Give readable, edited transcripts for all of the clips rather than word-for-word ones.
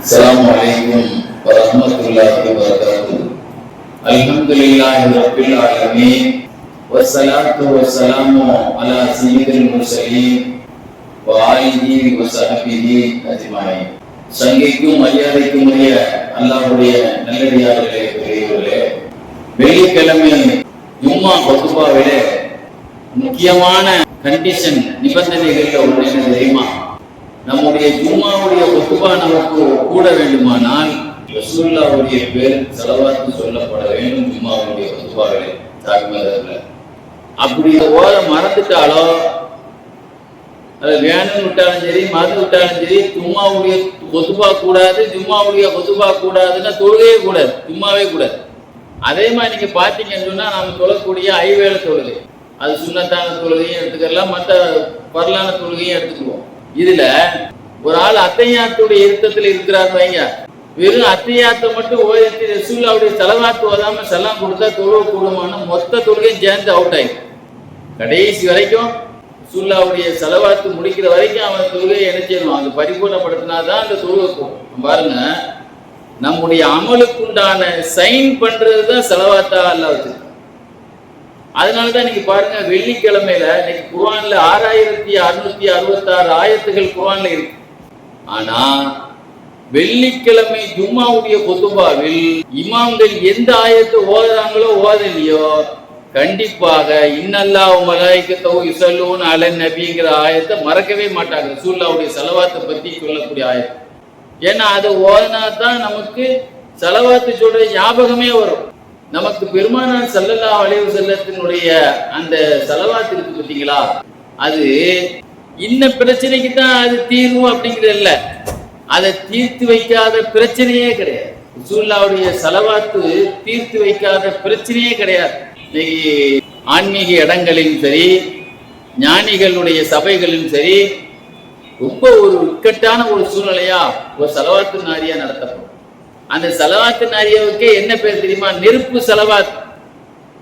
السلام عليكم ورحمة الله وبركاته. الحمد لله رب العالمين والصلاة والسلام على سيد المرسلين وآله وصحبه أجمعين. சங்கைக்கும் மரியாதைக்கும் உரிய அல்லாஹ்வுடைய நல்லடியார்களே, பெரியவர்களே, வெள்ளிக்கிழமை ஜும்மா குத்பாவிலே முக்கியமான கண்டிஷன் நிபந்தனைகள்ல ஒன்று என்ன தெரியுமா? நம்முடைய ஜும்மாவுடைய குத்பா நமக்கு கூட வேண்டுமானால் ரசூலுல்லாஹ்வுடைய பேர் ஸலவாத்து சொல்லப்பட வேண்டும். ஜும்மாவுடைய குத்பாவிலே தாக்குமதல்ல அப்படி ஓத மறந்துட்டாலோ அது வேணும்னு விட்டாலும் சரி, மறந்து விட்டாலும் சரி, ஜும்மாவுடைய குத்பா கூடாது. ஜும்மாவுடைய குத்பா கூடாதுன்னா தொழுகையே கூடாது, ஜும்மாவே கூடாது. அதே மாதிரி நீங்க பாத்தீங்கன்னு சொன்னா நாம தொழக்கூடிய ஐவேளை தொழுகை, அது சுன்னத்தான தொழுகையும் எடுத்துக்கலாம், மற்ற பரலான தொழுகையும் எடுத்துக்குவோம். இதுல ஒரு ஆள் அத்தையாத்துடைய இருத்தத்துல இருக்கிறார் வைங்க, வெறும் அத்தையாத்தை மட்டும் ஓதிட்டு ரசூலுல்லாஹ்வுடைய ஸலவாத் ஓதாம சலாம் கொடுத்தா தொழுவ கூடுமான மொத்த தொழுகையும் சேர்ந்து அவுட் ஆயிடும். கடைசி வரைக்கும் ரசூலுல்லாஹ்வுடைய ஸலவாத் முடிக்கிற வரைக்கும் அவன் தொழுகையை என்ன செய்யணும், அது பரிபூர்ணப்படுத்தினாதான் அந்த தொழுகை போகும். பாருங்க, நம்முடைய அமலுக்குண்டான சைன் பண்றதுதான் ஸலவாத்தா அல்லாஹ் வச்சிருக்கான். அதனாலதான் நீங்க பாருங்க, வெள்ளிக்கிழமையில இன்னைக்கு குர்ஆன்ல 6666 ஆயத்துகள் குர்ஆன்ல இருக்கு. ஆனா வெள்ளிக்கிழமை ஜும்மாவுடைய குத்பாவில் இமாம்கள் எந்த ஆயத்தை ஓதுறாங்களோ ஓதலையோ, கண்டிப்பாக இன்னல்லாஹு மலாயிகத்தஹு யுஸல்லூன அலன் நபிங்கிற ஆயத்தை மறக்கவே மாட்டாங்க. ரசூலுல்லாஹ்வுடைய ஸலவாத்தை பத்தி சொல்லக்கூடிய ஆயத்து. ஏன்னா அதை ஓதினா தான் நமக்கு ஸலவாத்து சொல்ற ஞாபகமே வரும். நமக்கு பெருமானார் ஸல்லல்லாஹு அலைஹி வஸல்லத்தினுடைய அந்த ஸலவாத் இருக்கு பார்த்தீங்களா, அது இன்ன பிரச்சனைக்கு தான் அது தீர்வு அப்படிங்கிறது இல்லை, அதை தீர்த்து வைக்காத பிரச்சனையே கிடையாது. ரசூலுல்லாஹ்வுடைய ஸலவாத்து தீர்த்து வைக்காத பிரச்சனையே கிடையாது. இன்னைக்கு ஆன்மீக இடங்களிலும் சரி, ஞானிகளுடைய சபைகளிலும் சரி, ரொம்ப ஒரு இக்கட்டான ஒரு சூழ்நிலையா ஒரு ஸலவாத்து நாரியா நடத்தப்படும். அந்த ஸலவாத்து நாரியாவுக்கே என்ன பேர் தெரியுமா? நெருப்பு ஸலவாத்.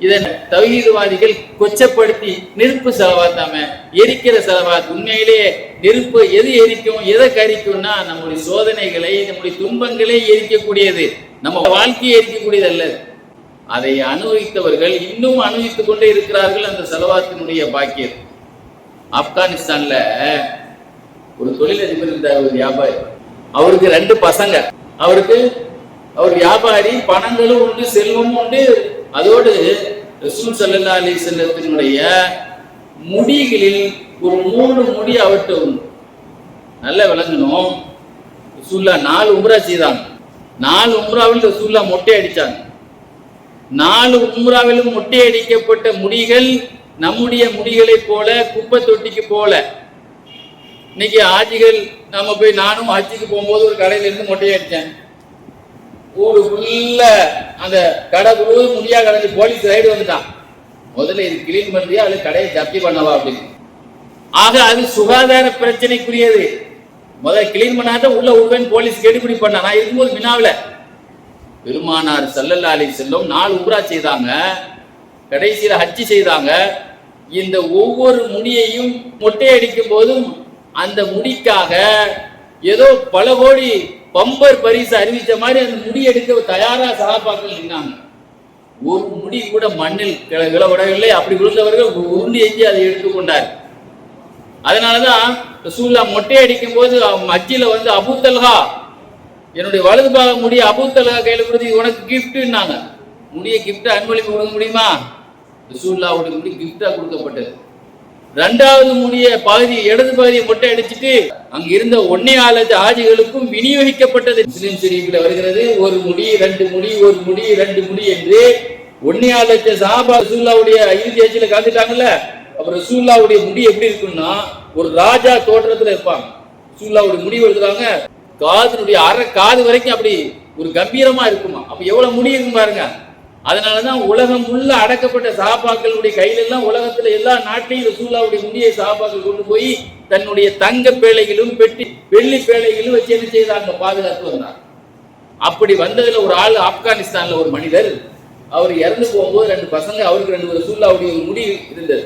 இதை தௌஹீத்வாதிகள் கொச்சப்படுத்தி நெருப்பு ஸலவாத்தாம, எரிக்கிற ஸலவாத். உண்மையிலேயே நெருப்பு எது எரிக்கும், எதை கரிக்கும்னா நம்முடைய சோதனைகளை, நம்முடைய துன்பங்களை எரிக்கக்கூடியது, நம்ம வாழ்க்கையை எரிக்கக்கூடியது அல்ல. அதை அனுபவித்தவர்கள் இன்னும் அனுபவித்துக் கொண்டே இருக்கிறார்கள் அந்த ஸலவாத்தினுடைய பாக்கியம். ஆப்கானிஸ்தான்ல ஒரு தொழிலதிபர் இருந்தார், ஒரு வியாபாரி. அவருக்கு 2 பசங்க. அவர் வியாபாரி, பணங்களும் உண்டு, செல்வமும் உண்டு. அதோடு ரசூல் ஸல்லல்லாஹு அலைஹி வஸல்லத்தினுடைய முடிகளில் ஒரு 3 முடி அவர்கிட்ட உண்டு. நல்லா விளங்கணும், ரசூலுல்லாஹ் 4 உம்ரா செய்தாங்க. 4 உம்ராவில் ரசூலுல்லாஹ் மொட்டை அடிச்சாங்க. 4 உம்ராவிலும் மொட்டை அடிக்கப்பட்ட முடிகள் நம்முடைய முடிகளை போல குப்பை தொட்டிக்கு போல. இன்னைக்கு ஆஜிகள் நம்ம போய், நானும் ஆட்சிக்கு போகும்போது ஒரு கடையில இருந்து மொட்டையை அடித்தேன். ஊரு ஃபுல்ல அந்த கடை முழுவதும் முடியா கடைஞ்சி போலீஸ் ரைடு வந்துட்டான். முதல்ல இது கிளீன் பண்றியா அது கடையை ஜப்தி பண்ணவா அப்படின்னு. ஆக அது சுகாதார பிரச்சனைக்குரியது. முதல்ல கிளீன் பண்ணாதான் உள்ள விடுவேன் போலீஸ் கெடுபிடி பண்ண. நான் இருக்கும்போது மினாவில் பெருமானார் ஸல்லல்லாஹு அலைஹி வஸல்லம் 4 உம்ரா செய்தாங்க, கடைசியில ஹஜ்ஜி செய்தாங்க. இந்த ஒவ்வொரு முடியையும் மொட்டை அடிக்கும் போதும் அந்த முடிக்காக ஏதோ பல கோடி பம்பர் பரிசு அறிவிச்ச மாதிரி அந்த முடி எடுக்க தயாரா சஹாபாக்கள் நின்னாங்க. ஒரு முடி கூட மண்ணில் விழவில்லை. அப்படி விழுந்தவர்கள் உருண்டி எஞ்சி அதை எடுத்துக்கொண்டார். அதனாலதான் ரசூலுல்லாஹ் மொட்டை அடிக்கும் போது மஜ்ஜில வந்து அபூ தல்ஹா, என்னுடைய வலது பாக முடிய அபூ தல்ஹா கையில கொடுத்து உனக்கு கிஃப்ட்னாங்க. முடிய கிஃப்ட் அன்பளிப்பு கொடுக்க முடியுமா? ரசூலுல்லாஹ்வுடைய முடி கிஃப்டா கொடுக்கப்பட்டது. 2வது முடிய பகுதி, இடது பகுதியை மொட்டை அடிச்சுட்டு அங்க இருந்த 1.5 ஆஜிகளுக்கும் விநியோகிக்கப்பட்டது. முஸ்லிம் ஷரீஃபில் வருகிறது, ஒரு முடி 2 முடி, ஒரு முடி 2 முடி என்று 1.5 சஹாபா ரசூலுல்லாஹ்வுடைய இறுதி ஹஜ்ஜில கலந்துட்டாங்கல்ல. அப்புறம் ரசூலுல்லாஹ்வுடைய முடி எப்படி இருக்குன்னா ஒரு ராஜா தோற்றத்துல இருப்பாங்க. ரசூலுல்லாஹ்வுடைய முடி எடுத்துறாங்க, காதுனுடைய அரை காது வரைக்கும் அப்படி ஒரு கம்பீரமா இருக்குமா. அப்ப எவ்வளவு முடி இருக்கும் பாருங்க. அதனாலதான் உலகம் உள்ள அடக்கப்பட்ட சஹாபாக்களுடைய கையில எல்லாம், உலகத்துல எல்லா நாட்டிலையும் ரசூலுல்லாஹ்வுடைய முடியை சஹாபாக்கள் கொண்டு போய் தன்னுடைய தங்க பேழைகளும் பெட்டி வெள்ளி பேழைகளும் வச்சு என்ன செய்தாங்க, பாதுகாத்து வந்தாங்க. அப்படி வந்ததுல ஒரு ஆள், ஆப்கானிஸ்தான்ல ஒரு மனிதர், அவர் இறந்து போகும்போது 2 பசங்க, அவருக்கு 2 ரசூலுல்லாஹ்வுடைய முடி இருந்தது.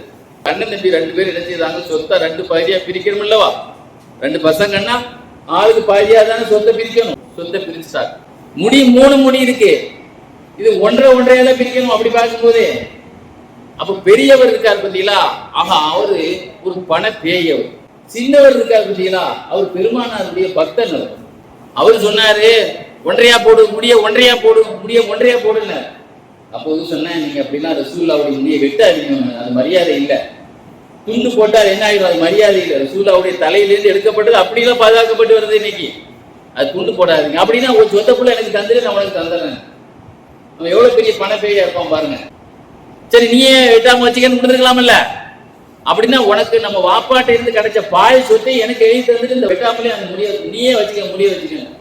அண்ணன் தம்பி 2 பேர் என்ன செய்தாங்க, சொத்தை 2 பகுதியா பிரிக்கணும் இல்லவா. 2 பசங்கன்னா ஆளுக்கு பாதியா தானே சொத்தை பிரிக்கணும். சொத்தை பிரிச்சுட்டார். முடி 3 முடி இருக்கு, இது 1.5 பிரிக்கணும். அப்படி பார்க்கும்போது அப்ப பெரியவர் இருக்கார் பார்த்தீங்களா, ஆஹா அவரு ஒரு பண பேயவர். சின்னவர் இருக்கார் பார்த்தீங்களா, அவர் பெருமானாருடைய பக்தன். அவர் சொன்னாரு, 1.5 போடு முடிய, 1.5 போடு முடிய, 1.5 போடுன்னு. அப்போது சொன்னேன், நீங்க அப்படின்னா ரசூலுல்லாஹ்வுடைய முடியை வெட்டாதீங்க, அது மரியாதை இல்லை. துண்டு போட்டால் என்ன ஆகிடும், அது மரியாதை இல்லை. ரசூலுல்லாஹ்வுடைய தலையிலேருந்து எடுக்கப்பட்டது அப்படிலாம் பாதுகாக்கப்பட்டு வருது இன்னைக்கு. அது துண்டு போடாதீங்க. அப்படின்னா ஒரு சொந்த புள்ள எனக்கு தந்துட்டு நான் உனக்கு தந்துடுறேன். அவன் எவ்வளவு பெரிய பண பேயா இருப்பான் பாருங்க. சரி நீயே வெட்டாம வச்சுக்கன்னு கொடுத்துருக்கலாம்ல. அப்படின்னா உனக்கு நம்ம வாப்பாட்ட இருந்து கிடைச்ச பால் சொத்தை எனக்கு எழுதி தந்துட்டு இந்த வெட்டாமலே அந்த முடிய நீயே வச்சுக்க, முடிய வச்சுக்கணும்.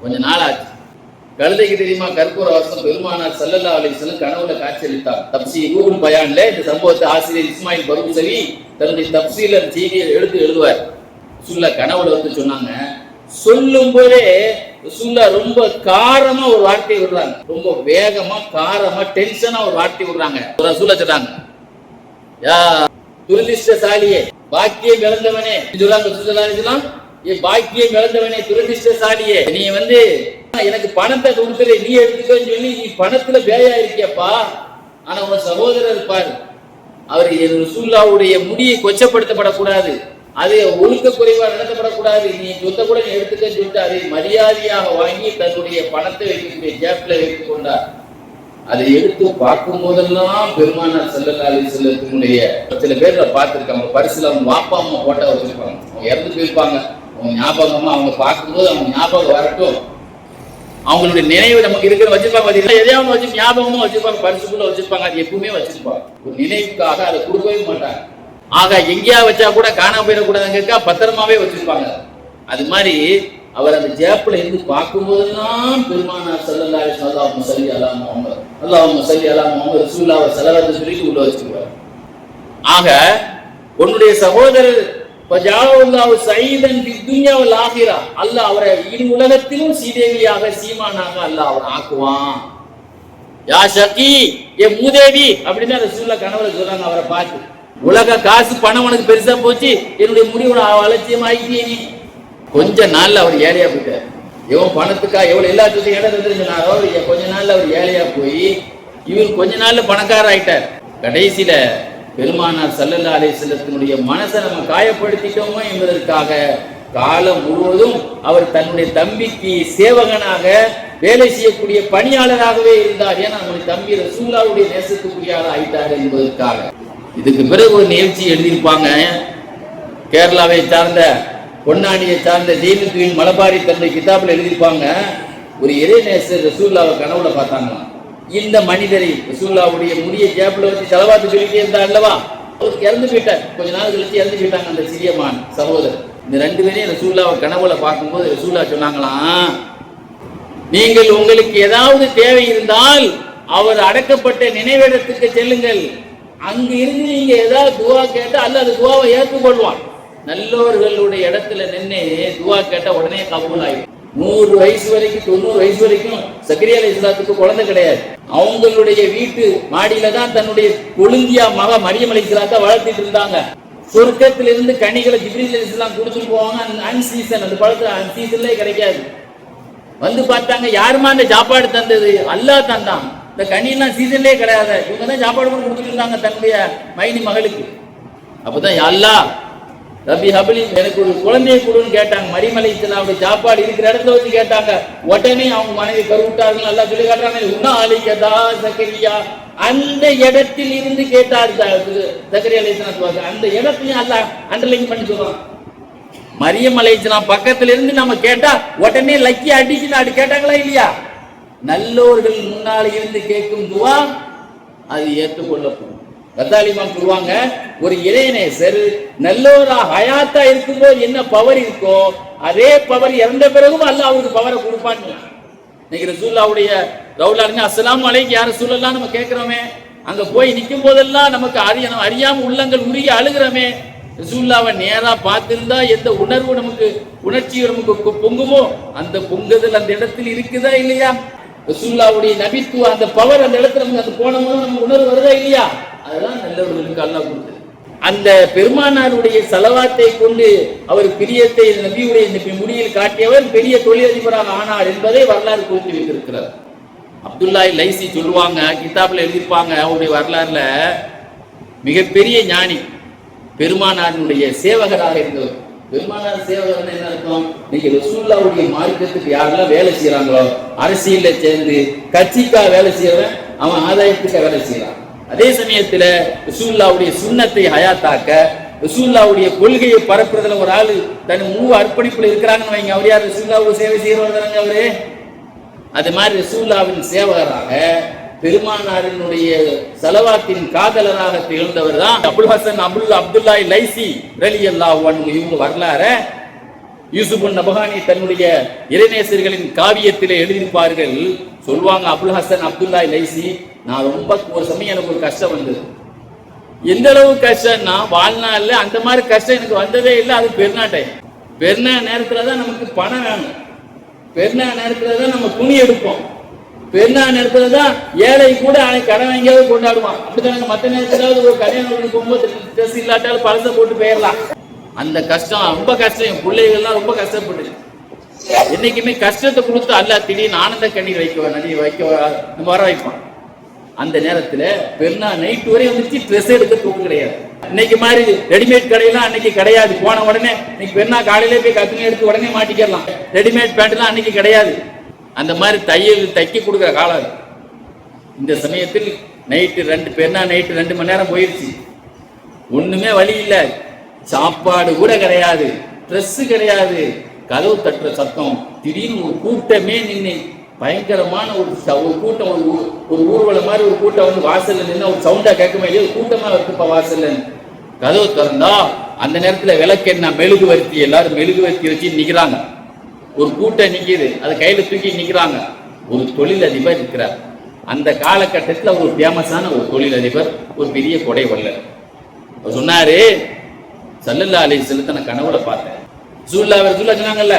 கொஞ்ச நாள் ஆச்சு. கழுதைக்கு தெரியுமா கற்பூர வாசம் பெருமானார் ஸல்லல்லாஹு அலைஹி வஸல்லம் கனவுல காட்சியளித்தார். தப்சீர் ரூஹுல் பயான்ல இந்த சம்பவத்தை ஆசிரியர் இஸ்மாயில் பரூசவி தன்னுடைய தப்சீர்ல செய்தியை எழுதுவார். ரசூலுல்லாஹ் கனவுல வந்து சொன்னாங்க, சொல்லும் போதே ரசூலுல்லாஹ் ரொம்ப காரமா ஒரு வார்த்தை விடுறாங்க, ரொம்ப வேகமா காரமா டென்ஷனா ஒரு வார்த்தை விடுறாங்க. ரசூலுல்லாஹ் சொல்றாங்க, யா துரதிஷ்டசாலியே, பாக்கியம் இழந்தவனே சொல்றாங்க. ரசூலுல்லாஹ் சொல்றாங்க, ஏ பாக்கியம் இழந்தவனே, துரதிஷ்டசாலியே, நீ வந்து எனக்கு பணத்தை கொடுத்துரு, நீ எடுத்துக்கன்னு சொல்லி நீ பணத்துல பேயா இருக்கியப்பா. ஆனா உன் சகோதரர் பாரு, அவர் ரசூலுல்லாஹ்வுடைய முடியை கொச்சப்படுத்தப்படக்கூடாது, அது ஒழுக்க குறைவா நடத்தப்படக்கூடாது, நீ சொத்தை கூட நீ எடுத்துக்கன்னு சொல்லிட்டு அதை மரியாதையாக வாங்கி தன்னுடைய பணத்தை வைக்கக்கூடிய ஜேப்ல வைத்துக் கொண்டார். அதை எடுத்து பார்க்கும் போதெல்லாம் பெருமானார் ஸல்லல்லாஹு அலைஹி வஸல்லத்தினுடைய சில பேர்ல பார்த்திருக்காங்க, பரிசுல அவங்க வாப்பா அம்மா போட்டா வச்சிருப்பாங்க. அவங்க இறந்து போயிருப்பாங்க, அவங்க ஞாபகமா அவங்க பார்க்கும்போது அவங்க ஞாபகம் வரட்டும், அவங்களுடைய நினைவு நமக்கு இருக்கிற வச்சிருப்பாங்க. எதையாவது வச்சு ஞாபகமா வச்சிருப்பாங்க, பரிசுக்குள்ள வச்சிருப்பாங்க, அது எப்பவுமே வச்சிருப்பாங்க. ஒரு நினைவுக்காக அதை கொடுக்கவே மாட்டாங்க. ஆக எங்கேயா வச்சா கூட காணாம போயிடக்கூடாதுங்க, பத்திரமாவே வச்சிருப்பாங்க. அது மாதிரி அவர் அந்த ஜேப்ல இருந்து பார்க்கும்போதெல்லாம் பெருமானார் ஸல்லல்லாஹு அலைஹி வஸல்லம் அல்லாஹும்ம ஸல்லி அலா முஹம்மத், அல்லாஹும்ம ஸல்லி அலா முஹம்மத் ரசூலுல்லாஹ் ஸல்லல்லாஹு சொல்லிட்டு உள்ள வச்சிருக்காரு. ஆக உன்னுடைய சகோதரர் ஃபஜாஅல்லாஹு ஸஈதன் ஃபி துன்யா வல் ஆகிரா, அல்லாஹ் அவரை இரு உலகத்திலும் சீதேவியாக சீமானாக அல்லாஹ் அவரை ஆக்குவான். யா ஷகி, ஏ மூதேவி அப்படின்னு ரசூலுல்லாஹ் கனவுல சொல்றாங்க அவரை பார்த்து. உலக காசு பணம் உனக்கு பெருசா போச்சு, என்னுடைய முடிவு அலட்சியமாயிட்டே. நீ கொஞ்ச நாள்ல அவர் ஏழையா போயிட்டார். எவன் பணத்துக்கா எவ்வளவு எல்லாத்துக்கும் இடம் இருந்துருந்தாரோ கொஞ்ச நாள்ல அவர் ஏழையா போய் இவர் கொஞ்ச நாள்ல பணக்காரர் ஆயிட்டார். கடைசியில பெருமானார் ஸல்லல்லாஹு அலைஹி வஸல்லத்தினுடைய மனசை நம்ம காயப்படுத்திட்டோமோ என்பதற்காக காலம் முழுவதும் அவர் தன்னுடைய தம்பிக்கு சேவகனாக வேலை செய்யக்கூடிய பணியாளராகவே இருந்தார். ஏன்னா நம்முடைய தம்பி ரசூலுல்லாஹ்வுடைய நேசத்துக்குரிய ஆள் ஆயிட்டார் என்பதற்காக. இதுக்கு பிறகு ஒரு நிகழ்ச்சி எழுதியிருப்பாங்க. கேரளாவை சார்ந்த பொன்னாடியை சார்ந்த ஜெயினுத்துவின் மலபாரி தன்னுடைய கிதாபில் எழுதியிருப்பாங்க. ஒரு இறைநேசர் ரசூலுல்லாஹ்வை கனவுல பார்த்தாங்களாம். இந்த மனிதரை ரசூலுல்லாஹ்வுடைய முடிய ஜேப்ல வச்சு செலவாத்து சொல்லிட்டே இருந்தார் அல்லவா, அவருக்கு இறந்து போயிட்டார். கொஞ்ச நாள் கழிச்சு இறந்து போயிட்டாங்க அந்த சிறியமான் சகோதரர். இந்த 2 பேரையும் ரசூலுல்லாஹ்வை கனவுல பார்க்கும்போது ரசூலுல்லாஹ் சொன்னாங்களாம், நீங்கள் உங்களுக்கு ஏதாவது தேவை இருந்தால் அவர் அடக்கப்பட்ட நினைவிடத்துக்கு செல்லுங்கள், அங்க இருந்து நீங்க ஏதாவது துவா கேட்டா அல்ல அது துவாவை ஏற்றுக்கொள்வான். நல்லோர்களுடைய இடத்துல நின்று துவா கேட்டா உடனே கபூல் ஆயிடும். 100 வயசு வரைக்கும் 90 வயசு வரைக்கும் சக்கரியா அலைஹிஸ்ஸலாத்துக்கு குழந்தை கிடையாது. அவங்களுடைய வீட்டு மாடியில தான் தன்னுடைய கொழுந்தியா மக மரியம் அலைஹிஸ்ஸலாத்தை வளர்த்திட்டு இருந்தாங்க. சொர்க்கத்திலிருந்து கனிகளை ஜிப்ரீல் அலைஹிஸ்ஸலாம் கொடுத்துட்டு போவாங்க. அன்சீசன், அந்த பழத்துல அன்சீசன்லே கிடைக்காது. வந்து பார்த்தாங்க, யாருமா அந்த சாப்பாடு தந்தது? அல்லாஹ் தந்தான். இந்த கனியெல்லாம் சீசன்லேயே கிடையாது. இவங்க தான் சாப்பாடு கூட கொடுத்துட்டு இருந்தாங்க தன்னுடைய மைனி மகளுக்கு. அப்பதான் அல்லாஹ் ரபி ஹபிலி, எனக்கு ஒரு குழந்தையை கொடுன்னு கேட்டாங்க. மரியம் அலைஹிஸ்ஸலாமுடைய சாப்பாடு இருக்கிற இடத்துல வச்சு கேட்டாங்க. உடனே அவங்க மனைவி கருவிட்டார்கள். அல்லாஹ் சொல்லி காட்டுறாங்க, உன்னா அலிகதா சக்கரியா, அந்த இடத்தில் இருந்து கேட்டார் சக்கரியா அலைஹிஸ்ஸலாம். அந்த இடத்துலயும் அல்லாஹ் அண்டர்லைன் பண்ணி சொல்றான். மரியம் அலைஹிஸ்ஸலாம் பக்கத்துல இருந்து நம்ம கேட்டா உடனே லக்கி அடிச்சு அப்படி கேட்டாங்களா இல்லையா? நல்லோர்கள் முன்னால் இருந்து கேட்கும் துவா அது ஏற்றுக்கொள்ளப்படும். கத்தாலிமான் சொல்லுவாங்க, ஒரு இறைநேசர் நல்லோரா ஹயாத்தா இருக்கும்போது என்ன பவர் இருக்கோ அதே பவர் இறந்த பிறகும் அல்லாஹ் அவருக்கு பவரை கொடுப்பான்னு. இன்னைக்கு ரசூலுல்லாஹ்வுடைய ரவுலாங்க அஸ்ஸலாமு அலைக்கும் யா ரசூலல்லாஹ் நம்ம கேட்கிறோமே, அங்க போய் நிற்கும் போதெல்லாம் நமக்கு அறியாம உள்ளங்கள் உருகி அழுகிறோமே. ரசூலுல்லாஹ்வை நேரா பார்த்திருந்தா எந்த உணர்வு நமக்கு உணர்ச்சி நமக்கு பொங்குமோ அந்த பொங்குதல் அந்த இடத்தில் இருக்குதா இல்லையா? ரசூலுல்லாஹ்வுடைய நபித்துவ அந்த பவர் அந்த இடத்துல நமக்கு அது போனோம்னா நமக்கு உணர்வு வருதா இல்லையா? அதெல்லாம் நல்லவர்களுக்கு அல்லாஹ் கொடுத்தது. அந்த பெருமானாருடைய செலவாத்தை கொண்டு அவர் பிரியத்தை நபியுடைய முடியில் காட்டியவர் பெரிய தொழிலதிபராக ஆனார் என்பதை வரலாறு குறித்து வைத்திருக்கிறார். அப்துல்லாஹி லைசி சொல்லுவாங்க, கிதாபில் எழுதியிருப்பாங்க, அவருடைய வரலாறுல மிகப்பெரிய ஞானி, பெருமானாருடைய சேவகராக இருந்தவர். பெருமானார் சேவகர் என்ன அர்த்தம்? இன்னைக்கு ரசூலுல்லாஹ்வுடைய மார்க்கத்துக்கு யாரெல்லாம் வேலை செய்யறாங்களோ, அரசியல்ல சேர்ந்து கட்சிக்காக வேலை செய்யறவன் அவன் ஆதாயத்துக்காக வேலை செய்யறான். அதே சமயத்துல ரசூலுல்லாஹ்வுடைய சுன்னத்தை ஹயாத்தாக்க, ரசூலுல்லாஹ்வுடைய கொள்கையை பரப்புறதுல ஒரு ஆளு தன் முழு அர்ப்பணிப்புல இருக்கிறாங்கன்னு வைங்க, அவர் யார்? ரசூலுல்லாஹ்வுடைய சேவை செய்யறவர் தானங்க அவரு. அது மாதிரி ரசூலுல்லாஹ்வின் சேவகராக, பெருமானாரினுடைய ஸலவாத்தின் காதலராக திகழ்ந்தவர் தான் அபுல் ஹசன் அப்துல்லாஹி லைசி ரலியல்லாஹு அன்ஹு. இவங்க வரலாற யூசுப் நபஹானி தன்னுடைய இறைநேசர்களின் காவியத்திலே எழுதியிருப்பார்கள். சொல்லுவாங்க, அபுல் ஹசன் அப்துல்லாஹி லைசி, நான் ரொம்ப ஒரு சமயம் எனக்கு ஒரு கஷ்டம் வந்தது. எந்த அளவு கஷ்டம்னா, வாழ்நாள்ல அந்த மாதிரி கஷ்டம் எனக்கு வந்ததே இல்லை. அது பெருநாட்டை பெருநா நேரத்துல தான் நமக்கு பணம் வேணும், பெருநா நேரத்துல தான் நம்ம துணி எடுப்போம், பெருநா நேரத்துல தான் ஏழை கூட கடன் வாங்கியாவது கொண்டாடுவான். அப்படித்தாங்க மற்ற நேரத்திலாவது ஒரு கல்யாணம் போகும்போது ட்ரெஸ் இல்லாட்டாலும் பழசை போட்டு போயிடலாம். அந்த கஷ்டம் ரொம்ப கஷ்டம். என் பிள்ளைகள்லாம் ரொம்ப கஷ்டப்பட்டு, என்னைக்குமே கஷ்டத்தை கொடுத்து அல்ல திடீர்னு ஆனந்த கண்ணீர் வைக்க வர வைப்பான். அந்த நேரத்துல பெருநா நைட்டு வரை வந்துச்சு, ட்ரெஸ் எடுக்க தூக்கம் கிடையாது. இன்னைக்கு மாதிரி ரெடிமேட் கடையெல்லாம் அன்னைக்கு கிடையாது. போன உடனே இன்னைக்கு பெருநா காலையிலே போய் கத்துணி எடுத்து உடனே மாட்டிக்கலாம். ரெடிமேட் பேண்ட் எல்லாம் அன்னைக்கு கிடையாது. அந்த மாதிரி தைக்க கொடுக்குற காலம். இந்த சமயத்தில் பெருநா நைட்டு 2 மணி நேரம் போயிடுச்சு. ஒண்ணுமே வழி இல்லை, சாப்பாடு கூட கிடையாது, ட்ரெஸ் கிடையாது. கதவு தட்டுற சத்தம், திடீர்னு ஒரு கூட்டமே நின்று, பயங்கரமான ஒரு கூட்டம், ஒரு ஊர்வலம் மாதிரி ஒரு கூட்டம் வந்து வாசல்ல நின்று ஒரு சவுண்டா கேட்கவே இல்லையா, கூட்டமா இருக்குப்பா வாசல்ல. கதவு திறந்தா அந்த நேரத்துல விளக்கெண்ண மெழுகுவர்த்தி, எல்லாரும் மெழுகுவர்த்தி வச்சு நிக்கிறாங்க. ஒரு கூட்டம் நிக்குது, அதை கையில தூக்கி நிக்கிறாங்க. ஒரு தொழிலதிபர் இருக்கிறார். அந்த காலகட்டத்தில் ஒரு ஃபேமஸான ஒரு தொழிலதிபர், ஒரு பெரிய கொடை வல்லர். அவர் சொன்னாரு, ஸல்லல்லாஹு அலைஹி வஸல்லம் நான் கனவுல பார்த்தேன். ரசூலுல்லாஹ் சொன்னாங்கல்ல,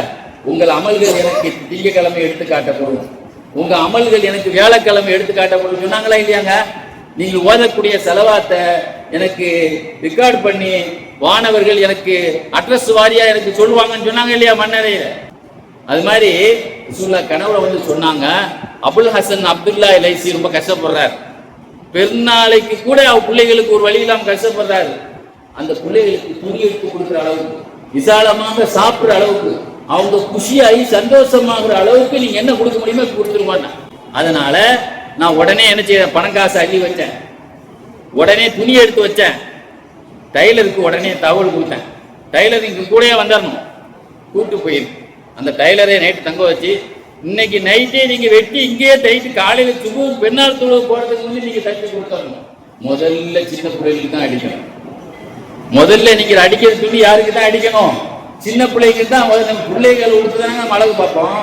உங்கள் அமல்கள் எனக்கு திங்கக்கிழமை எடுத்து காட்டப்படும், உங்க அமல்கள் எனக்கு வியாழக்கிழமை எடுத்து காட்டப்படும் சொன்னாங்களா இல்லையாங்க? நீங்கள் ஓதக்கூடிய செலவாத்தை எனக்கு ரெக்கார்ட் பண்ணி வானவர்கள் எனக்கு அட்ரஸ் வாரியா எனக்கு சொல்லுவாங்கன்னு சொன்னாங்க இல்லையா மன்னரையில? அது மாதிரி ரசூலுல்லாஹ் கனவுல வந்து சொன்னாங்க, அபுல் ஹசன் அப்துல்லாஹி லைசி ரொம்ப கஷ்டப்படுறார், பெருநாளைக்கு கூட அவ பிள்ளைகளுக்கு ஒரு வழி இல்லாம கஷ்டப்படுறாரு. அந்த பிள்ளைகளுக்கு துணி எடுத்து கொடுக்குற அளவுக்கு, விசாலமாக சாப்பிடுற அளவுக்கு, அவங்க குஷியாகி சந்தோஷமாகிற அளவுக்கு நீங்க என்ன கொடுக்க முடியுமோ கொடுத்துருவாங்க. அதனால நான் உடனே என்ன செய்ய, பணம் காசு அள்ளி வச்சேன், உடனே துணி எடுத்து வச்சேன், டைலருக்கு உடனே தகவல் கொடுத்தேன். டைலர் இங்க கூடயே வந்துடணும், கூப்பிட்டு போயிருக்கு. அந்த டைலரை நைட்டு தங்க வச்சு, இன்னைக்கு நைட்டே நீங்க வெட்டி இங்கேயே தைட்டு காலையில சுபு பெருநாள் தொழுவு போறதுக்கு முன்னாடி நீங்க தைச்சு கொடுத்தரணும். முதல்ல சின்ன பிள்ளைகளுக்கு தான் அடிக்கணும். முதல்ல நீங்க அடிக்கிற துணி யாருக்கு தான் அடிக்கணும்? சின்ன பிள்ளைங்க தான். பிள்ளைகள் உடுத்துதாங்க நம்ம அழகு பார்ப்போம்.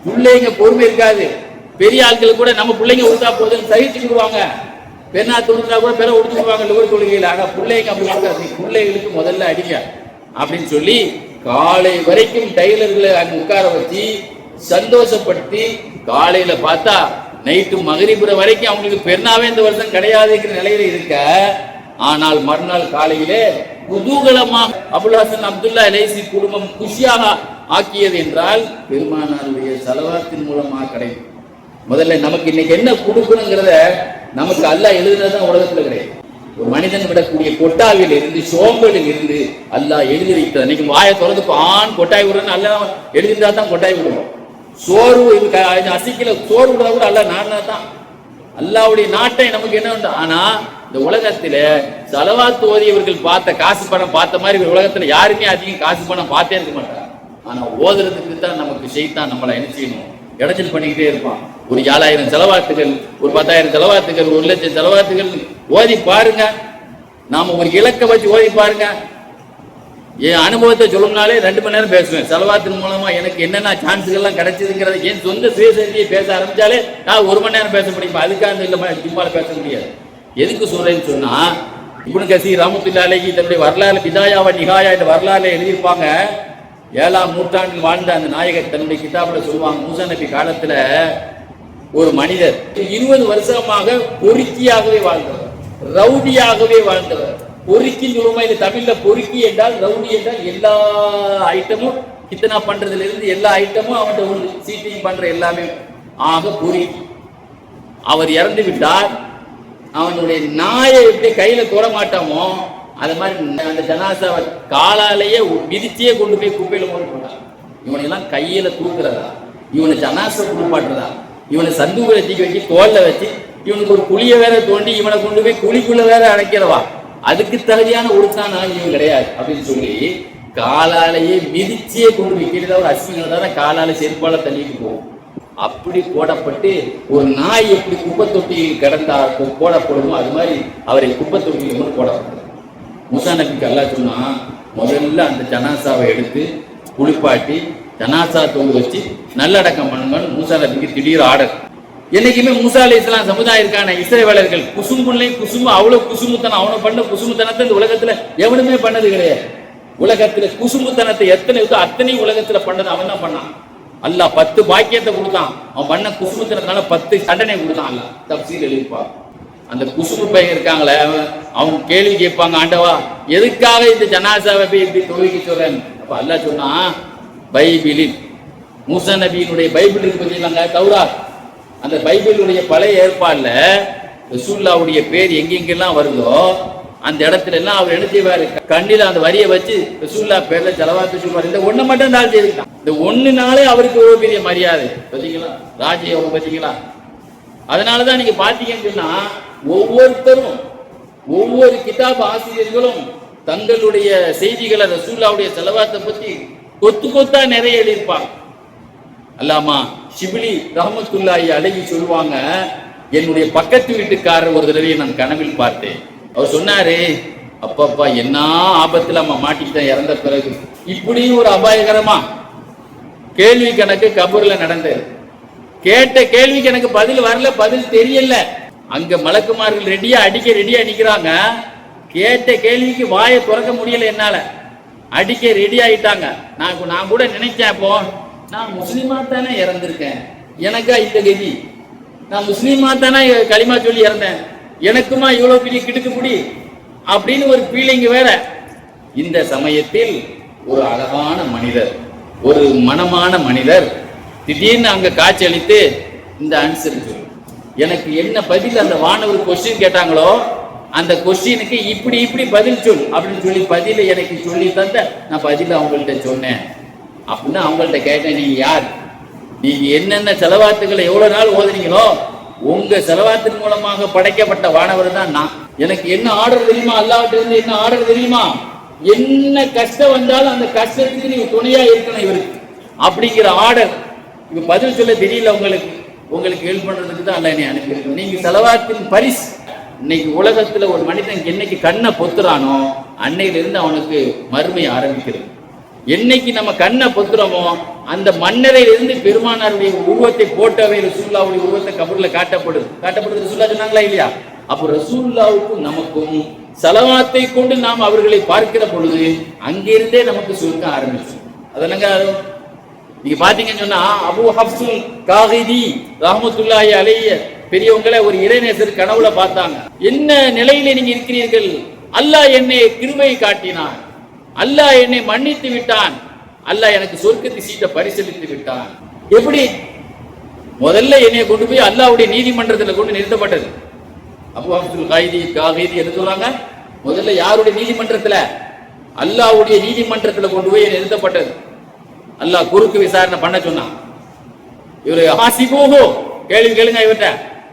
பிள்ளைங்க பொறுமை இருக்காது. பெரிய ஆட்கள் கூட நம்ம பிள்ளைங்க உடுத்தா போதுன்னு சகிச்சுக்கிடுவாங்க. பெண்ணா தொழுத்தா கூட பெற உடுத்துக்குவாங்க லோர் தொழுகையில். ஆனா பிள்ளைங்க அப்படி இருக்காது. பிள்ளைகளுக்கு முதல்ல அடிங்க அப்படின்னு சொல்லி காலை வரைக்கும் டைலர்களை அங்க உட்கார வச்சு சந்தோஷப்படுத்தி, காலையில பார்த்தா நைட்டு மகரிபுர வரைக்கும் அவங்களுக்கு பெருநாவே இந்த வருஷம் கிடையாதுங்கிற நிலையில இருக்க. ஆனால் மறுநாள் காலையிலே குதூகலமாக அபுல் ஹசன் அப்துல்லாஹி லைசி குடும்பம் குஷியாக ஆக்கியது என்றால் பெருமானாருடைய ஸலவாத்தின் மூலமாக கிடைக்கும். முதல்ல நமக்கு இன்னைக்கு என்ன கொடுக்கணுங்கிறத நமக்கு அல்லாஹ் எழுதுனதுதான் உலகத்துல கிடையாது. ஒரு மனிதன் விடக்கூடிய கொட்டாவில் இருந்து, சோம்பலில் இருந்து அல்லாஹ் எழுதி வைக்கிறது. இன்னைக்கு வாயை திறந்து ஆண் கொட்டாய் விடுறன்னு அல்லாஹ் எழுதிருந்தா தான் கொட்டாய் விடுவோம். சோர்வு அசிக்கல சோறு விடுறதா கூட அல்லாஹ் நாடினா தான். அல்லாஹ்வுடைய நாட்டை நமக்கு என்ன உண்டு? ஆனா இந்த உலகத்துல ஸலவாத் ஓதியவர்கள் பார்த்த காசு பணம் பார்த்த மாதிரி உலகத்துல யாருமே அதிகம் காசு பணம் பார்த்தே இருக்க மாட்டாங்க. ஆனா ஓதுறதுக்கு தான் நமக்கு ஷைத்தான் நம்மளை என்ன செய்யணும், இடைஞ்சல் பண்ணிக்கிட்டே இருப்பான். ஒரு 7000 செலவாத்துகள், ஒரு 10,000 செலவாத்துகள், 1,00,000 செலவாத்துகள் ஓதி பாருங்க. நாம ஒரு இலக்க வச்சு ஓதி பாருங்க. என் அனுபவத்தை சொல்லணும்னாலே 2 மணி நேரம் பேசுவேன். செலவாத்தின் மூலமா எனக்கு என்னென்ன சான்ஸுகள்லாம் கிடைச்சதுங்கிறத என் சொந்த சுயசரிதியை பேச ஆரம்பிச்சாலே நான் 1 மணி நேரம் பேச முடியும். அதுக்காக இல்லை சும்மா பேச முடியாது. எதுக்கு சொல்றேன்னு சொன்னா, இப்னு கஸீர் ரஹ்மத்துல்லாஹி அலைஹி தன்னுடைய வரலாறு பிதாயா வ நிஹாயா என்ற வரலாறுல எழுதியிருப்பாங்க. 7ஆம் நூற்றாண்டில் வாழ்ந்த அந்த நாயகர் தன்னுடைய கிதாபுல சொல்லுவாங்க, மூசா நபி காலத்துல ஒரு மனிதர் 20 வருஷமாக பொறுக்கியாகவே வாழ்ந்தவர், ரவுடியாகவே வாழ்ந்தவர், பொறுக்கின்னு சொல்லுவோமா, இது தமிழ்ல பொறுக்கி என்றால் ரவுடி என்றால் எல்லா ஐட்டமும் கித்தனா பண்றதுல இருந்து எல்லா ஐட்டமும் அவன்கிட்ட உண்டு, சீட்டிங் பண்ற எல்லாமே. ஆக பொறுக்கி. அவர் இறந்து விட்டார், அவனுடைய நாயை எப்படி கையில தொட மாட்டோமோ அது மாதிரி அந்த ஜனாசாவை காலாலேயே மிதிச்சே கொண்டு போய் குப்பையில போட்டான். இவனை எல்லாம் கையில தூக்குறதா, இவனை ஜனாசா குளிப்பாட்டுறதா, இவனை சந்துக்குள்ள தூக்கி வச்சு தோல்ல வச்சு இவனுக்கு ஒரு குழிய வேற தோண்டி இவனை கொண்டு போய் குழிக்குள்ள வேற அடைக்கிறவா, அதுக்கு தகுதியான ஒழுக்கான இவன் கிடையாது அப்படின்னு சொல்லி காலாலேயே மிதிச்சே கொண்டு போய் கீழே ஒரு அசிங்கதான் காலால செருப்பால தள்ளிட்டு போகும். அப்படி போடப்பட்டு ஒரு நாய் எப்படி குப்பை தொட்டியில் கிடந்தா போடப்படுமோ அது மாதிரி அவரை குப்பை தொட்டியில் போடப்பட்டது. மூசா நபிக்கு அல்லாஹ் சொன்னா, முதல்ல அந்த ஜனாசாவை எடுத்து குளிப்பாட்டி ஜனாசா தொங்க வச்சு நல்லடக்கம் பண்ணுங்கன்னு மூசா நபிக்கு திடீர் ஆர்டர். என்னைக்குமே மூசா அலைஹிஸ்ஸலாம் சமுதாயத்திற்கான இஸ்ரவேலர்கள் குசும்புள்ளை குசும்பு, அவ்வளவு குசுமுத்தனம், அவனை பண்ண குசுமுத்தனத்தை இந்த உலகத்துல எவனுமே பண்ணது கிடையாது. உலகத்துல குசுமுத்தனத்தை எத்தனை இருக்கோ அத்தனை உலகத்துல பண்ணது அவன் தான் பண்ணான். அல்லாஹ் 10 பாக்கியத்தை கொடுத்தான், அவன் பண்ண குசுமுத்தனத்தால 10 தண்டனை கொடுத்தான். அல்லாஹ் தப்சீர் எழுதிப்பா. அந்த குசும்பு பையன் இருக்காங்களே, அவங்க கேள்வி கேட்பாங்க, ஆண்டவா எதுக்காக இந்த ஜனாசாவை போய் இப்படி தொழுவிக்க சொல்றேன்? அப்ப அல்லாஹ் சொன்னா, பைபிளில் மூசா நபியினுடைய பைபிள் இருக்கு பார்த்தீங்களாங்க, தௌராத், அந்த பைபிளுடைய பழைய ஏற்பாடுல ரசூலுல்லாஹ்வுடைய பேர் எங்கெங்கெல்லாம் வருதோ அந்த இடத்துல எல்லாம் அவர் என்ன செய்வாரு, கண்ணில அந்த வரியை வச்சு ரசூலுல்லாஹ் பேர்ல செலவாத்து சொல்வார். இந்த ஒண்ணு மட்டும் நாள் செய்துட்டான். இந்த ஒண்ணுனாலே அவருக்கு ஒரு பெரிய மரியாதை பார்த்தீங்களா, ராஜயோகம் பார்த்தீங்களா. அதனாலதான் நீங்க பாத்தீங்கன்னு சொன்னா ஒவ்வொருத்தரும் ஒவ்வொரு கிதாப் ஆசிரியர்களும் தங்களுடைய செய்திகளை ரசூலுல்லாஹ்வுடைய செலவாத்தை பத்தி கொத்து கொத்தா நிறைய எழுதியிருப்பாங்க. அல்லாமா ஷிபிலி ரஹ்மத்துல்லாஹி அலைஹி சொல்லுவாங்க, என்னுடைய பக்கத்து வீட்டுக்காரர் ஒரு தடவை நான் கனவில் பார்த்தேன். அவர் சொன்னாரு, அப்பப்பா என்ன ஆபத்துல அம்மா மாட்டிக்கிட்டேன் இறந்த பிறகு, இப்படி ஒரு அபாயகரமா கேள்வி கணக்கு கபூர்ல நடந்தது. கேட்ட கேள்விக்கு எனக்கு பதில் வரல, பதில் தெரியல. அங்க மலக்குமார்கள் ரெடியா நிக்கிறாங்க. கேட்ட கேள்விக்கு வாயை திறக்க முடியல, என்னால அடிக்க ரெடி ஆயிட்டாங்க. நான் கூட நினைச்சேன், இப்போ நான் முஸ்லீமா தானே இறந்திருக்கேன், எனக்கா இந்த கதி, நான் முஸ்லீமா தானே களிமா சொல்லி இறந்தேன், எனக்குமா இவ்வளவு பெரிய கிடுக்குப்பிடி அப்படின்னு ஒரு ஃபீலிங் வேற. இந்த சமயத்தில் ஒரு அழகான மனிதர், ஒரு மனமான மனிதர் திடீர்னு அங்க காட்சி அளித்து இந்த ஆன்சர் சொல்லு, எனக்கு என்ன பதில் அந்த வானவர் கொஸ்டின் கேட்டாங்களோ அந்த கொஸ்டினுக்கு இப்படி இப்படி பதில் சொல் அப்படின்னு சொல்லி பதில எனக்கு சொல்லி தந்த நான் பதில அவங்கள்ட்ட சொன்னேன். அப்படின்னு அவங்கள்ட்ட கேட்டேன், நீங்க யார், நீங்க என்னென்ன செலவாத்துக்களை எவ்வளவு நாள் ஓதுனீங்களோ உங்க செலவாத்தின் மூலமாக படைக்கப்பட்ட வானவர் தான் நான். எனக்கு என்ன ஆர்டர் தெரியுமா, அல்லாஹ்விட்ட இருந்து என்ன ஆர்டர் தெரியுமா, என்ன கஷ்டம் வந்தாலும் அந்த கஷ்டத்துக்கு நீங்க துணையா இருக்கணும் இவருக்கு அப்படிங்கிற ஆர்டர். இப்ப பதில் சொல்ல தெரியல உங்களுக்கு ஹெல்ப் பண்றதுக்கு தான் அல்லாஹ் என்னை அனுப்பியிருக்கு. நீங்க செலவாத்தின் பரிசு. இன்னைக்கு உலகத்துல ஒரு மனிதன் என்னைக்கு கண்ணை பொத்துறானோ அன்னையிலிருந்து அவனுக்கு மறுமை ஆரம்பிக்கிறது. என்னைக்கு நம்ம கண்ணை பொத்துறோமோ அந்த மன்னரையிலிருந்து பெருமானாருடைய உருவத்தை போட்டவை ரசூலுல்லாஹ்வுடைய உருவத்தை கபூர்ல காட்டப்படுது ரசூலுல்லாஹ் சொன்னாங்களா இல்லையா? அப்போ ரசூலுல்லாஹ்வுக்கும் நமக்கும் ஸலவாத்தை கொண்டு நாம் அவர்களை பார்க்கிற பொழுது அங்கிருந்தே நமக்கு சுருக்க ஆரம்பிச்சு. அதனங்க நீங்க பாத்தீங்கன்னு சொன்னா அபூ ஹஃப்ஸுல் காஹிதி ரஹ்மத்துல்லாஹி அலைஹி பெரியவங்களை ஒரு இறைநேசர் கனவுல பார்த்தாங்க. என்ன நிலையில நீங்க இருக்கிறீர்கள், அல்லாஹ் என்னை கிருபை காட்டினான், அல்லாஹ் என்னை மன்னித்து விட்டான், அல்லாஹ் எனக்கு சொர்க்கத்தை சீட்டை பரிசீலித்து விட்டான். எப்படி? முதல்ல என்னை கொண்டு போய் அல்லாஹ்வுடைய நீதிமன்றத்தில் கொண்டு நிறுத்தப்பட்டது. அபூ ஹஃப்ஸுல் காஹிதி என்ன சொல்றாங்க, முதல்ல யாருடைய நீதிமன்றத்துல, அல்லாஹ்வுடைய நீதிமன்றத்துல கொண்டு போய் நிறுத்தப்பட்டது. அல்லாஹ் குறுக்கு விசாரணை பண்ண சொன்னான். இவரு ஹாசிபூஹு, கேள்வி கேளுங்க இவர்கிட்ட,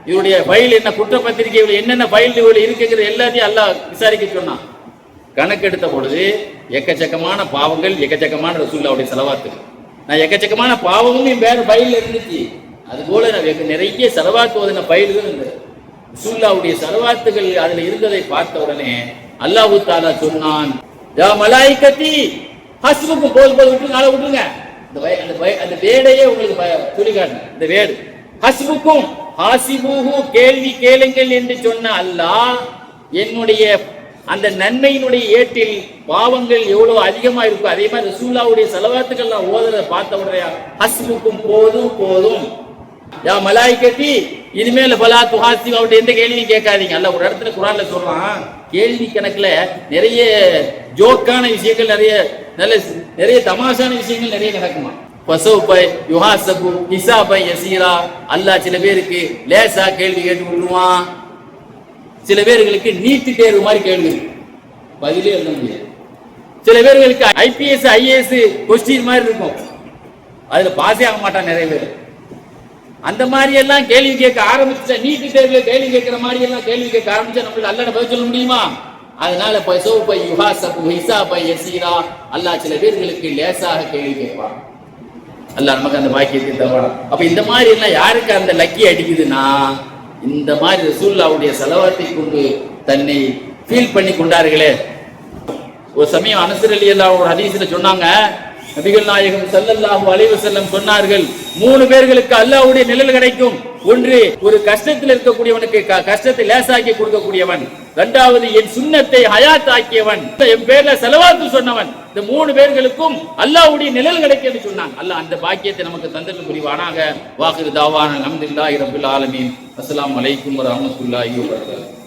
இவருடைய ஃபைல் என்ன, குற்றப்பத்திரிகை என்னென்ன ஃபைல் இவரு இருக்குங்கிற எல்லாத்தையும் அல்லாஹ் விசாரிக்க சொன்னான். கணக்கெடுத்த பொழுது எக்கச்சக்கமான பாவங்கள், எக்கச்சக்கமான ரசூலுல்லாஹ்வுடைய ஸலவாத்து, நான் எக்கச்சக்கமான பாவமும் என் பேர் ஃபைல்ல இருந்துச்சு. அது போல நிறைய ஸலவாத்து ஓதின ஃபைல்கள் இருந்தது. ரசூலுல்லாஹ்வுடைய ஸலவாத்துகள் அதுல இருந்ததை பார்த்த உடனே அல்லாஹ் தஆலா சொன்னான், யா மலாயிகத்தி ஹஸ்புக்கும், போது விட்டுருங்க, ஆளை விட்டுருங்க. அந்த வேடையே உங்களுக்கு சொல்லி காட்டுங்க. இந்த வேடு ஹஸ்புக்கும் ஹாசிபூஹு, கேள்வி கேளுங்கள் என்று சொன்ன அல்லாஹ் என்னுடைய அந்த நன்மையினுடைய ஏட்டில் பாவங்கள் எவ்வளவு அதிகமா இருக்கும். அதே மாதிரி ரசூலுல்லாஹ்வுடைய ஸலவாத்துகள் நான் ஓதுறத பார்த்த உடனே ஹஸ்புக்கும், போதும் போதும், யா மலாயிகத்தி இனிமேல் பலா துஹாசிபு, அவர்கிட்ட எந்த கேள்வியும் கேட்காதீங்க. அல்லாஹ் ஒரு இடத்துல குர்ஆன்ல சொல்றான், கேள்வி கணக்குல நிறைய ஜோக்கான விஷயங்கள், நிறைய தமாஷான விஷயங்கள் நிறைய நடக்குமா. பசௌபை யுஹாசபு ஹிசாபை யசீரா, அல்லாஹ் சில பேருக்கு லேசா கேள்வி கேட்டு விட்டுருவான், சில பேர்களுக்கு நீட்டு தேர்வு மாதிரி கேள்வி பதிலே எழுத முடியாது, சில பேர்களுக்கு IPS IAS கொஸ்டின் மாதிரி இருக்கும், அதுல பாஸே ஆக மாட்டான் நிறைய பேர். அந்த மாதிரி எல்லாம் கேள்வி கேட்க ஆரம்பிச்சா, நீட்டு தேர்வுல கேள்வி கேட்கிற மாதிரி எல்லாம் கேள்வி கேட்க ஆரம்பிச்சா நம்மளால அல்லாஹ்ட்ட பதில் சொல்ல முடியுமா? அதனால பசௌபை யுஹாசபு ஹிசாபை யசீரா, அல்லாஹ் சில பேர்களுக்கு லேசாக கேள்வி கேட்பான். அல்லாஹ் நமக்கு அந்த பாக்கியத்தை தருவான். அப்ப இந்த மாதிரி எல்லாம் யாருக்கு அந்த லக்கி அடிக்குதுன்னா, இந்த மாதிரி ரசூலுல்லாஹ்வுடைய ஸலவாத்தை கொண்டு தன்னை ஃபீல் பண்ணி கொண்டார்களே. ஒரு சமயம் அனஸ் ரலியல்லாஹு ஒரு ஹதீஸ்ல சொன்னாங்க, நபிகள் நாயகம் ஸல்லல்லாஹு அலைஹி வஸல்லம் சொன்னார்கள், 3 பேர்களுக்கு அல்லாஹ்வுடைய நிழல் கிடைக்கும். ஒன்று, ஒரு கஷ்டத்தில் இருக்கக்கூடியவனுக்கு கஷ்டத்தை லேசாக்கி கொடுக்கக்கூடியவன். 2வது, என் சுன்னத்தை ஹயாத் ஆக்கியவன், என் பேர்ல ஸலவாத்து சொன்னவன். இந்த 3 பேர்களுக்கும் அல்லாஹ்வுடைய நிழல் கிடைக்கும்னு சொன்னாங்க. அல்லாஹ் அந்த பாக்கியத்தை நமக்கு தந்தல் புரிவானாக. வாஹிரு தாவானா அல்ஹம்துலில்லாஹி ரப்பில் ஆலமீன். அஸ்ஸலாமு அலைக்கும் வரஹ்மத்துல்லாஹி வபரகாத்துஹு.